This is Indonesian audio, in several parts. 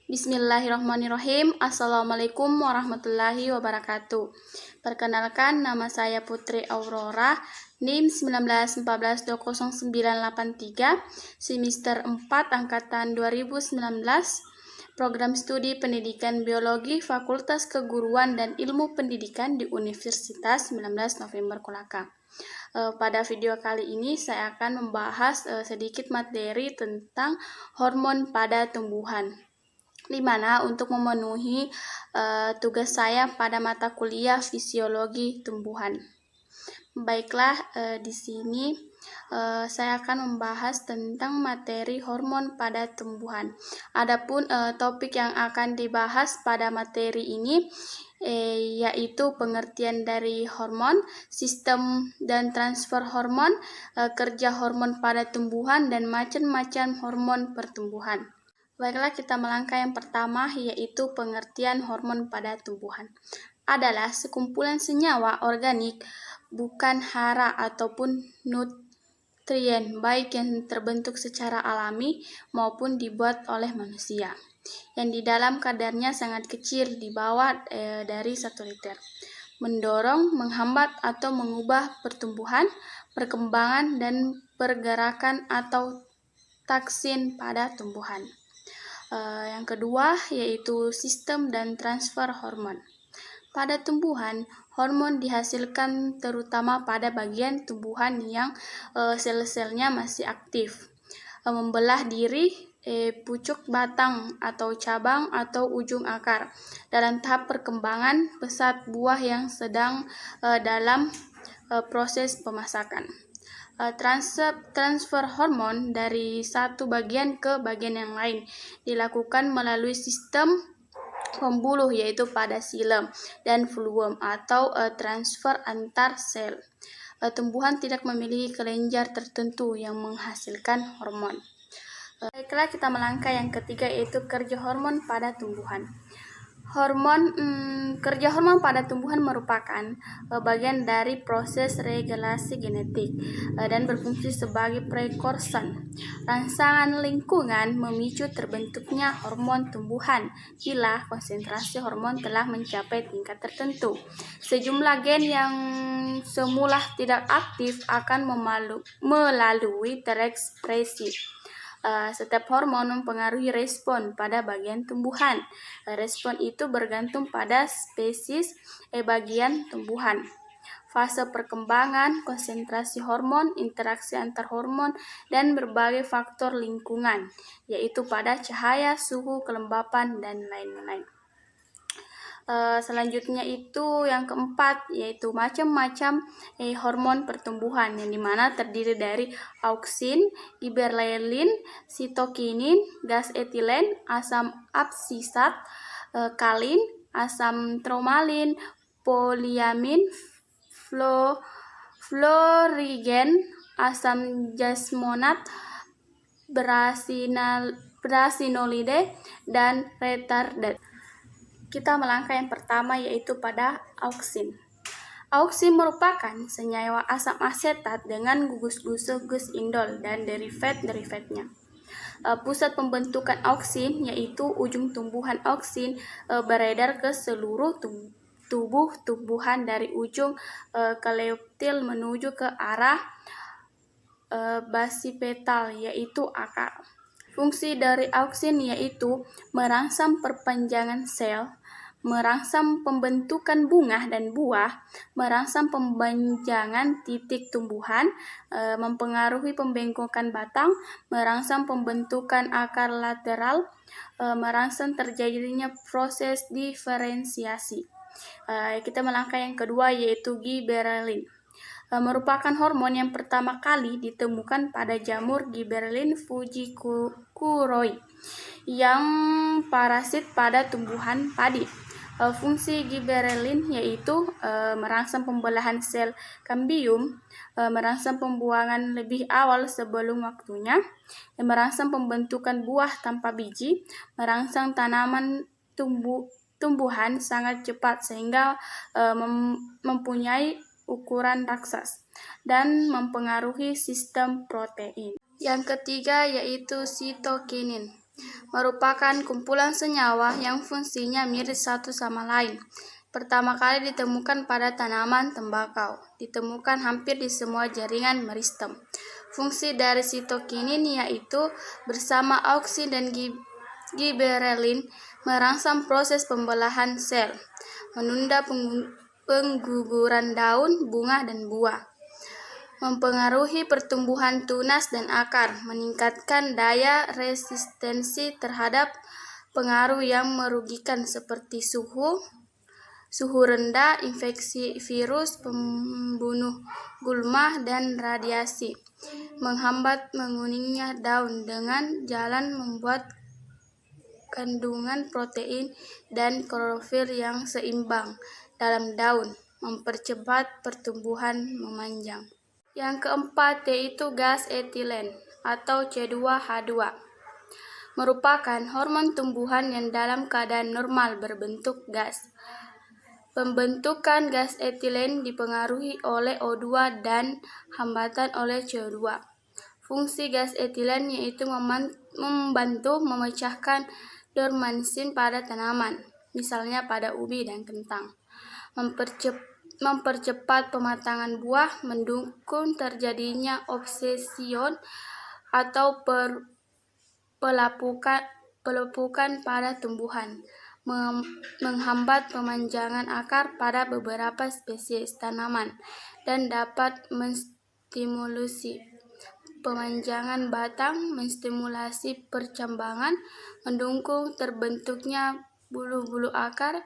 Bismillahirrahmanirrahim. Assalamualaikum warahmatullahi wabarakatuh. Perkenalkan, nama saya Putri Aurora, NIM 191420983, semester 4 angkatan 2019, program studi pendidikan biologi Fakultas Keguruan dan Ilmu Pendidikan di Universitas 19 November Kolaka. Pada video kali ini saya akan membahas sedikit materi tentang hormon pada tumbuhan, di mana untuk memenuhi tugas saya pada mata kuliah fisiologi tumbuhan. Baiklah, di sini saya akan membahas tentang materi hormon pada tumbuhan. Adapun topik yang akan dibahas pada materi ini yaitu pengertian dari hormon, sistem dan transfer hormon, kerja hormon pada tumbuhan, dan macam-macam hormon pertumbuhan. Baiklah, kita melangkah yang pertama, yaitu pengertian hormon pada tumbuhan. Adalah sekumpulan senyawa organik, bukan hara ataupun nutrien, baik yang terbentuk secara alami maupun dibuat oleh manusia, yang di dalam kadarnya sangat kecil, di bawah dari 1 liter. Mendorong, menghambat atau mengubah pertumbuhan, perkembangan, dan pergerakan atau taksin pada tumbuhan. Yang kedua yaitu sistem dan transfer hormon. Pada tumbuhan, hormon dihasilkan terutama pada bagian tumbuhan yang sel-selnya masih aktif, membelah diri, pucuk batang atau cabang atau ujung akar, dalam tahap perkembangan pesat buah yang sedang dalam proses pemasakan. Transfer hormon dari satu bagian ke bagian yang lain dilakukan melalui sistem pembuluh, yaitu pada xilem dan fluem atau transfer antar sel. Tumbuhan tidak memiliki kelenjar tertentu yang menghasilkan hormon. Baiklah, kita melangkah yang ketiga, yaitu kerja hormon pada tumbuhan. Kerja hormon pada tumbuhan merupakan bagian dari proses regulasi genetik dan berfungsi sebagai prekurson. Rangsangan lingkungan memicu terbentuknya hormon tumbuhan bila konsentrasi hormon telah mencapai tingkat tertentu. Sejumlah gen yang semula tidak aktif akan melalui terekspresi. Setiap hormon mempengaruhi respon pada bagian tumbuhan. Respon itu bergantung pada spesies bagian tumbuhan, fase perkembangan, konsentrasi hormon, interaksi antar hormon, dan berbagai faktor lingkungan, yaitu pada cahaya, suhu, kelembapan, dan lain-lain. Selanjutnya itu yang keempat, yaitu macam-macam hormon pertumbuhan, yang dimana terdiri dari auksin, giberelin, sitokinin, gas etilen, asam absisat, kalin, asam tromalin, poliamin, florigen, asam jasmonat, brasinolide, dan retardant. Kita melangkah yang pertama, yaitu pada auksin. Auksin merupakan senyawa asam asetat dengan gugus gus indol dan derivat-derivatnya. Pusat pembentukan auksin, yaitu ujung tumbuhan auksin, beredar ke seluruh tubuh tumbuhan dari ujung kaleoptil menuju ke arah basipetal, yaitu akar. Fungsi dari auksin yaitu merangsang perpanjangan sel, merangsang pembentukan bunga dan buah, merangsang pempanjangan titik tumbuhan, mempengaruhi pembengkokan batang, merangsang pembentukan akar lateral, merangsang terjadinya proses diferensiasi. Kita melangkah yang kedua, yaitu giberelin. Merupakan hormon yang pertama kali ditemukan pada jamur Gibberellin fujikuroi yang parasit pada tumbuhan padi. Fungsi giberelin yaitu merangsang pembelahan sel kambium, merangsang pembuangan lebih awal sebelum waktunya, merangsang pembentukan buah tanpa biji, merangsang tanaman tumbuhan sangat cepat sehingga mempunyai ukuran raksasa, dan mempengaruhi sistem protein. Yang ketiga yaitu sitokinin. merupakan kumpulan senyawa yang fungsinya mirip satu sama lain. Pertama kali ditemukan pada tanaman tembakau, ditemukan hampir di semua jaringan meristem. Fungsi dari sitokinin yaitu bersama auksin dan giberelin merangsang proses pembelahan sel, menunda pengguguran daun, bunga, dan buah, mempengaruhi pertumbuhan tunas dan akar, meningkatkan daya resistensi terhadap pengaruh yang merugikan seperti suhu rendah, infeksi virus, pembunuh gulma, dan radiasi, menghambat menguningnya daun dengan jalan membuat kandungan protein dan klorofil yang seimbang dalam daun, mempercepat pertumbuhan memanjang. Yang keempat yaitu gas etilen atau C2H2, merupakan hormon tumbuhan yang dalam keadaan normal berbentuk gas. Pembentukan gas etilen dipengaruhi oleh O2 dan hambatan oleh CO2. Fungsi gas etilen yaitu membantu memecahkan dormansin pada tanaman, misalnya pada ubi dan kentang, mempercepat pematangan buah, mendukung terjadinya obsesion atau pelepukan pada tumbuhan, menghambat pemanjangan akar pada beberapa spesies tanaman, dan dapat menstimulasi pemanjangan batang, menstimulasi percambangan, mendukung terbentuknya bulu-bulu akar.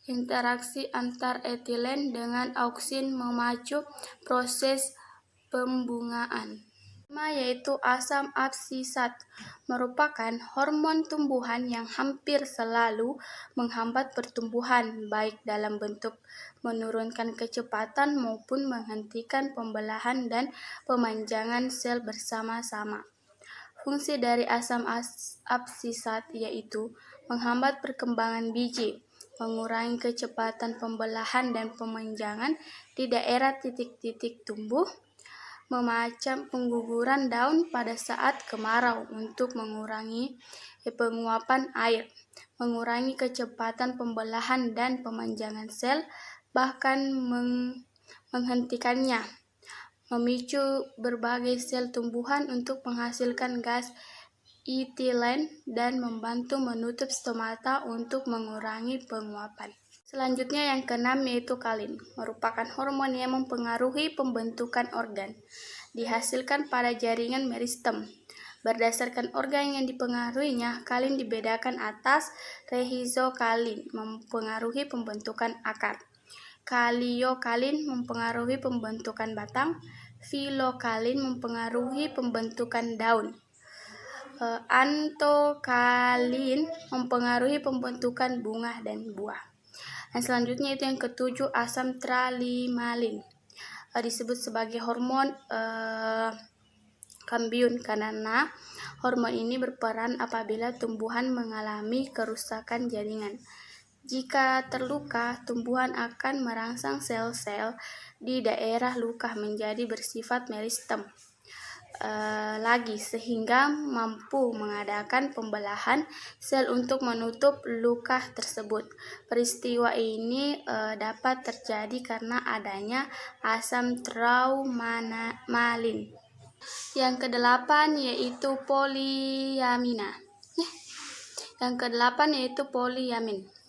Interaksi antar etilen dengan auksin memacu proses pembungaan. Yaitu asam absisat, merupakan hormon tumbuhan yang hampir selalu menghambat pertumbuhan, baik dalam bentuk menurunkan kecepatan maupun menghentikan pembelahan dan pemanjangan sel bersama-sama. Fungsi dari asam absisat yaitu menghambat perkembangan biji, mengurangi kecepatan pembelahan dan pemanjangan di daerah titik-titik tumbuh, memacam pengguguran daun pada saat kemarau untuk mengurangi penguapan air, mengurangi kecepatan pembelahan dan pemanjangan sel, bahkan menghentikannya, memicu berbagai sel tumbuhan untuk menghasilkan gas etilen dan membantu menutup stomata untuk mengurangi penguapan. Selanjutnya yang keenam yaitu kalin, merupakan hormon yang mempengaruhi pembentukan organ, dihasilkan pada jaringan meristem. Berdasarkan organ yang dipengaruhinya, kalin dibedakan atas. Rhizokalin mempengaruhi pembentukan akar, kaliokalin mempengaruhi pembentukan batang, filokalin mempengaruhi pembentukan daun, antokalin mempengaruhi pembentukan bunga dan buah. Dan selanjutnya itu yang ketujuh, asam tralimalin, disebut sebagai hormon kambium karena hormon ini berperan apabila tumbuhan mengalami kerusakan jaringan. Jika terluka, tumbuhan akan merangsang sel-sel di daerah luka menjadi bersifat meristem lagi, sehingga mampu mengadakan pembelahan sel untuk menutup luka tersebut. Peristiwa ini dapat terjadi karena adanya asam traumalin. Yang kedelapan yaitu poliamina.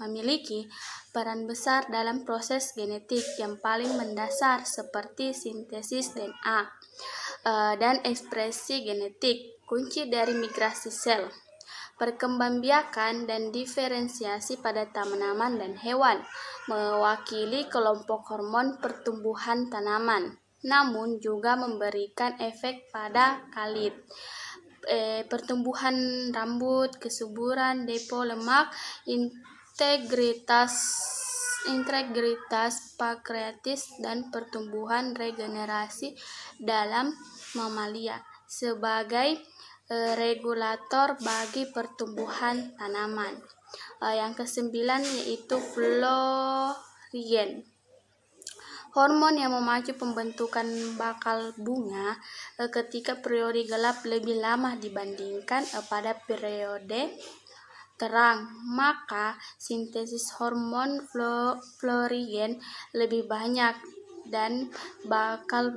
Memiliki peran besar dalam proses genetik yang paling mendasar seperti sintesis DNA dan ekspresi genetik, kunci dari migrasi sel, perkembangbiakan dan diferensiasi pada tanaman dan hewan, mewakili kelompok hormon pertumbuhan tanaman, namun juga memberikan efek pada kulit, pertumbuhan rambut, kesuburan, depo lemak, integritas pankreatis, dan pertumbuhan regenerasi dalam mamalia sebagai regulator bagi pertumbuhan tanaman. Yang kesembilan yaitu florien, Hormon yang memacu pembentukan bakal bunga ketika periode gelap lebih lama dibandingkan pada periode terang, maka sintesis hormon florigen lebih banyak dan bakal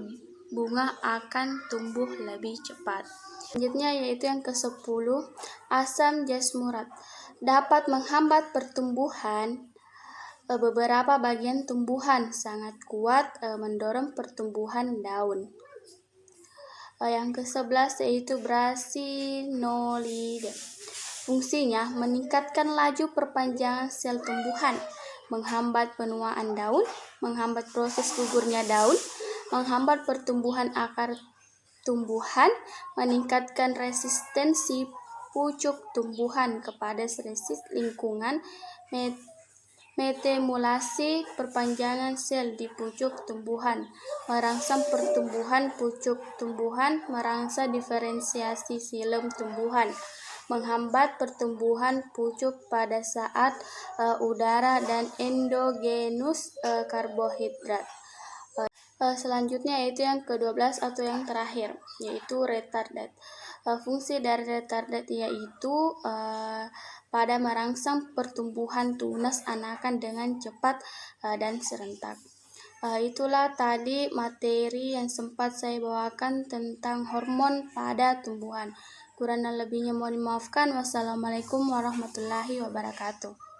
bunga akan tumbuh lebih cepat. Selanjutnya yaitu yang ke-10, asam jasmurat dapat menghambat pertumbuhan beberapa bagian tumbuhan, sangat kuat mendorong pertumbuhan daun. Yang ke-11 yaitu brasinolide. Fungsinya meningkatkan laju perpanjangan sel tumbuhan, menghambat penuaan daun, menghambat proses gugurnya daun, menghambat pertumbuhan akar tumbuhan, meningkatkan resistensi pucuk tumbuhan kepada resist lingkungan, metemulasi perpanjangan sel di pucuk tumbuhan, merangsang pertumbuhan pucuk tumbuhan, merangsang diferensiasi xilem tumbuhan, menghambat pertumbuhan pucuk pada saat udara dan endogenus karbohidrat. Selanjutnya yaitu yang ke-12 atau yang terakhir, yaitu retardat. Fungsi dari retardat yaitu pada merangsang pertumbuhan tunas anakan dengan cepat dan serentak. Itulah tadi materi yang sempat saya bawakan tentang hormon pada tumbuhan. Kurang dan lebihnya mohon dimaafkan. Wassalamualaikum warahmatullahi wabarakatuh.